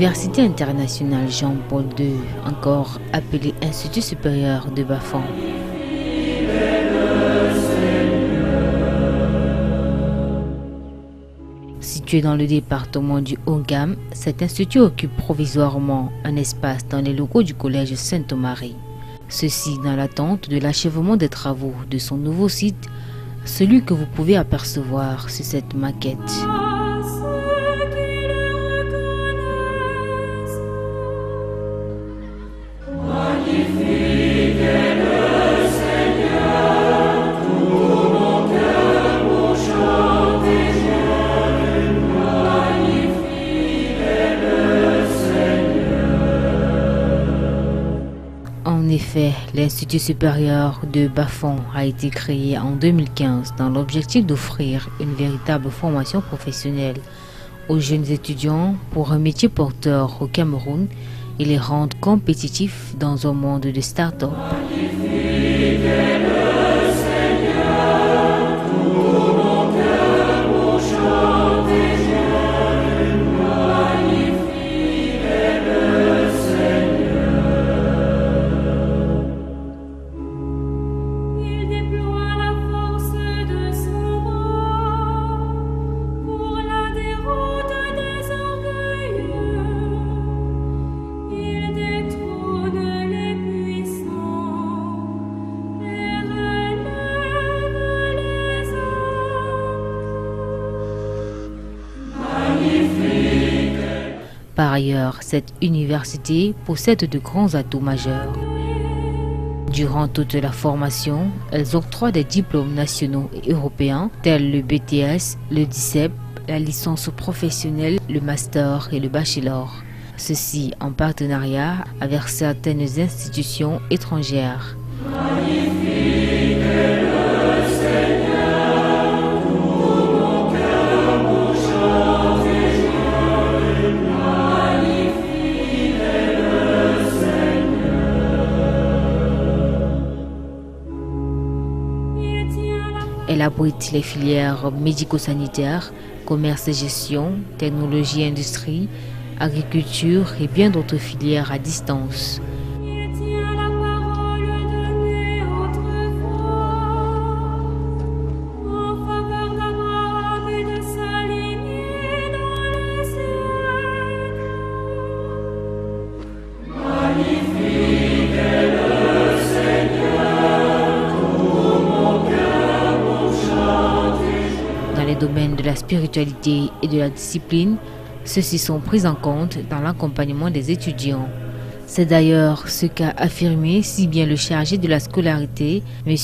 l'Université internationale Jean-Paul II, encore appelée Institut supérieur de Bafang. Situé dans le département du Haut-Gam, cet institut occupe provisoirement un espace dans les locaux du collège Sainte-Marie. Ceci dans l'attente de l'achèvement des travaux de son nouveau site, celui que vous pouvez apercevoir sur cette maquette. En effet, l'Institut supérieur de Bafang a été créé en 2015 dans l'objectif d'offrir une véritable formation professionnelle aux jeunes étudiants pour un métier porteur au Cameroun et les rendre compétitifs dans un monde de start-up. Par ailleurs, cette université possède de grands atouts majeurs. Durant toute la formation, elles octroient des diplômes nationaux et européens tels le BTS, le DICEP, la licence professionnelle, le master et le bachelor. Ceci en partenariat avec certaines institutions étrangères. Elle abrite les filières médico-sanitaires, commerce et gestion, technologie et industrie, agriculture et bien d'autres filières à distance. Domaines de la spiritualité et de la discipline, ceux-ci sont pris en compte dans l'accompagnement des étudiants. C'est d'ailleurs ce qu'a affirmé si bien le chargé de la scolarité, M.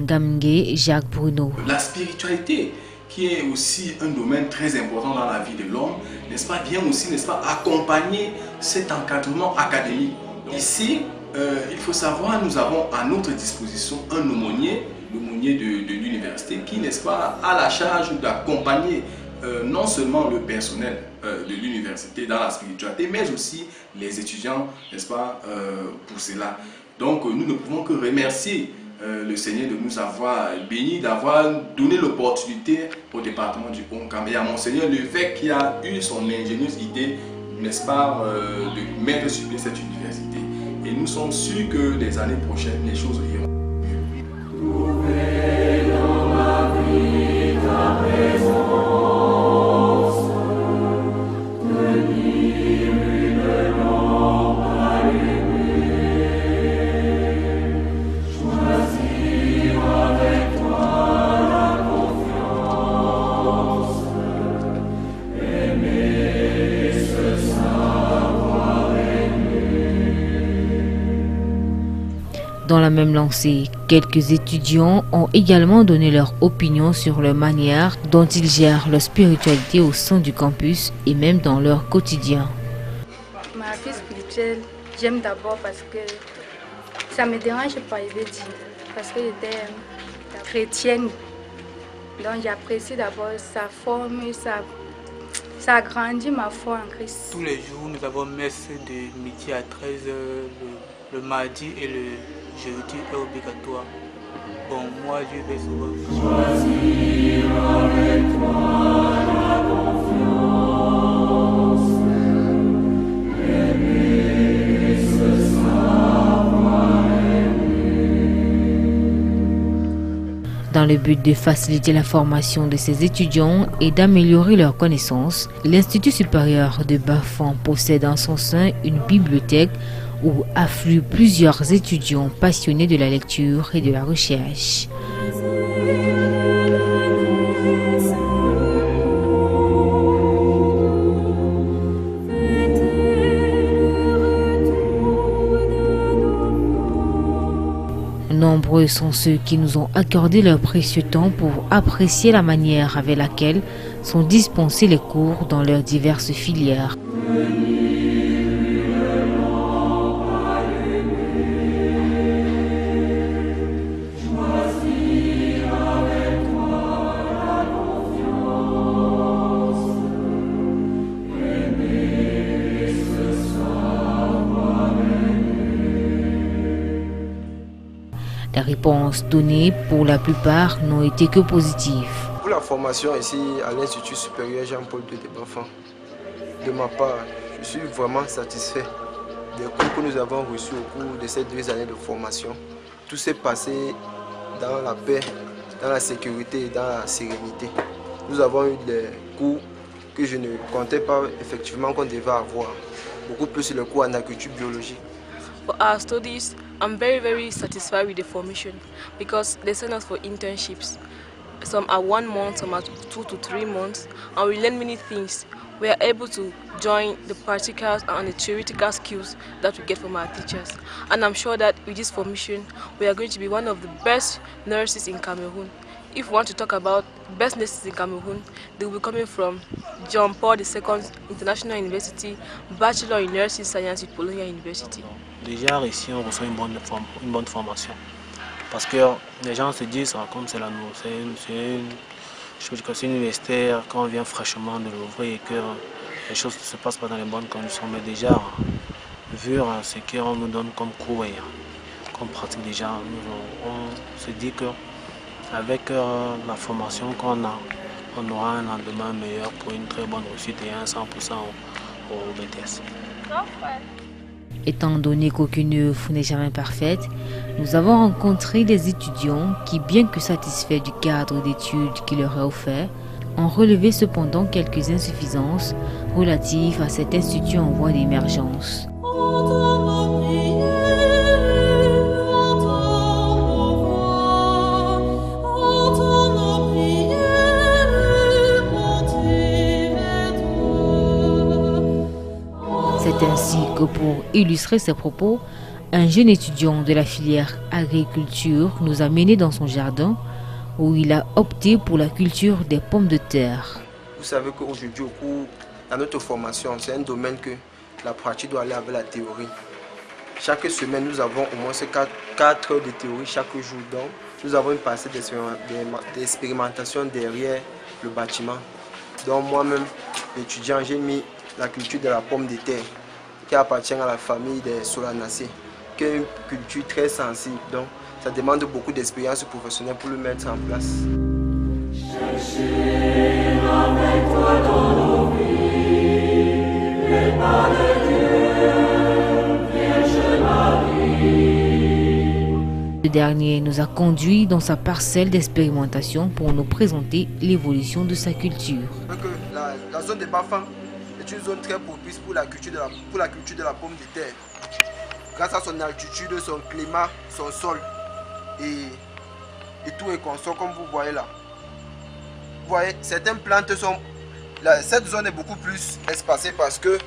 Ngamngue Jacques Bruno. La spiritualité, qui est aussi un domaine très important dans la vie de l'homme, n'est-ce pas, vient aussi, n'est-ce pas, accompagner cet encadrement académique. Ici, il faut savoir, nous avons à notre disposition un aumônier de l'université qui, n'est-ce pas, a la charge d'accompagner non seulement le personnel de l'université dans la spiritualité, mais aussi les étudiants, n'est-ce pas, pour cela. Donc nous ne pouvons que remercier le Seigneur de nous avoir bénis, d'avoir donné l'opportunité au département du Haut-Gam et à Monseigneur l'évêque qui a eu son ingénieuse idée, n'est-ce pas, de mettre sur pied cette université. Et nous sommes sûrs que les années prochaines, les choses iront. Dans la même lancée, quelques étudiants ont également donné leur opinion sur la manière dont ils gèrent leur spiritualité au sein du campus et même dans leur quotidien. Ma vie spirituelle, j'aime d'abord parce que ça ne me dérange pas, je veux dire, parce que j'étais chrétienne. Donc j'apprécie d'abord sa forme, ça agrandit ma foi en Christ. Tous les jours, nous avons messe de midi à 13h, le mardi et le jeudi est obligatoire. Bon, moi je vais souvent. Choisir avec toi la confiance, le but de faciliter la formation de ses étudiants et d'améliorer leurs connaissances, l'Institut supérieur de Bafang possède en son sein une bibliothèque où affluent plusieurs étudiants passionnés de la lecture et de la recherche. Nombreux sont ceux qui nous ont accordé leur précieux temps pour apprécier la manière avec laquelle sont dispensés les cours dans leurs diverses filières. Les réponses données pour la plupart n'ont été que positives. Pour la formation ici à l'Institut supérieur Jean-Paul II de Bafang, de ma part, je suis vraiment satisfait des cours que nous avons reçus au cours de ces 2 années de formation. Tout s'est passé dans la paix, dans la sécurité et dans la sérénité. Nous avons eu des cours que je ne comptais pas effectivement qu'on devait avoir. Beaucoup plus le cours en agriculture biologique. For our studies, I'm very satisfied with the formation because they send us for internships. Some are 1 month, some are 2 to 3 months, and we learn many things. We are able to join the practicals and the theoretical skills that we get from our teachers. And I'm sure that with this formation, we are going to be one of the best nurses in Cameroon. If we want to talk about best nurses in Cameroon, they will be coming from John Paul II International University, Bachelor in Nursing Science with Polonia University. Déjà ici on reçoit une bonne formation parce que les gens se disent comme c'est une université quand on vient fraîchement de l'ouvrir et que les choses ne se passent pas dans les bonnes conditions, mais déjà vu ce qu'on nous donne comme cours et comme pratique déjà, on se dit qu'avec la formation qu'on a, on aura un lendemain meilleur pour une très bonne réussite et un 100% au BTS. Étant donné qu'aucune œuvre n'est jamais parfaite, nous avons rencontré des étudiants qui, bien que satisfaits du cadre d'études qui leur est offert, ont relevé cependant quelques insuffisances relatives à cet institut en voie d'émergence. C'est ainsi que pour illustrer ses propos, un jeune étudiant de la filière agriculture nous a menés dans son jardin où il a opté pour la culture des pommes de terre. Vous savez qu'aujourd'hui, dans notre formation, c'est un domaine que la pratique doit aller avec la théorie. Chaque semaine, nous avons au moins 4 heures de théorie chaque jour. Donc, nous avons une partie d'expérimentation derrière le bâtiment. Donc, moi-même, étudiant, j'ai mis la culture de la pomme de terre qui appartient à la famille des Solanacées, qui est une culture très sensible. Donc, ça demande beaucoup d'expérience professionnelle pour le mettre en place. Ce dernier nous a conduits dans sa parcelle d'expérimentation pour nous présenter l'évolution de sa culture. La zone de Bafang est une zone très propice pour la culture de la pomme de terre. Grâce à son altitude, son climat, son sol et tout est consort comme vous voyez là. Vous voyez, certaines plantes sont... cette zone est beaucoup plus espacée parce que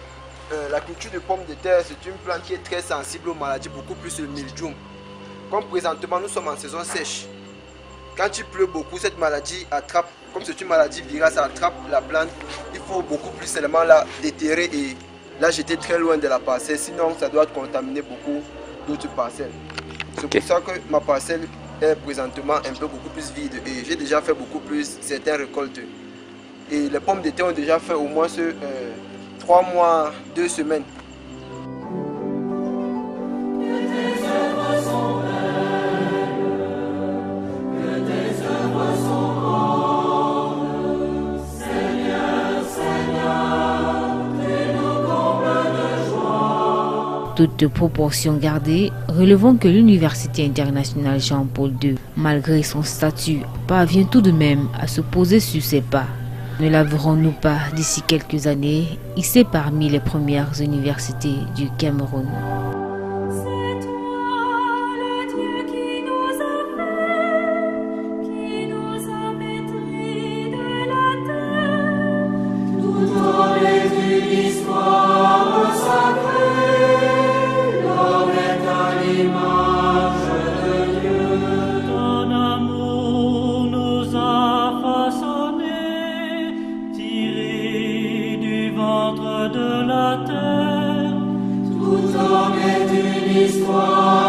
la culture de pomme de terre, c'est une plante qui est très sensible aux maladies, beaucoup plus le mildiou. Comme présentement, nous sommes en saison sèche. Quand il pleut beaucoup, cette maladie attrape, comme c'est une maladie virale, ça attrape la plante. Il faut beaucoup plus seulement la déterrer et la jeter très loin de la parcelle, sinon ça doit contaminer beaucoup d'autres parcelles. C'est pour ça que ma parcelle est présentement un peu beaucoup plus vide et j'ai déjà fait beaucoup plus certaines récoltes. Et les pommes de terre ont déjà fait au moins 3 mois, 2 semaines. Toutes proportions gardées, relevons que l'Université internationale Jean-Paul II, malgré son statut, parvient tout de même à se poser sur ses pas. Ne la verrons-nous pas d'ici quelques années, hissée parmi les premières universités du Cameroun? De la terre, tout homme est une histoire.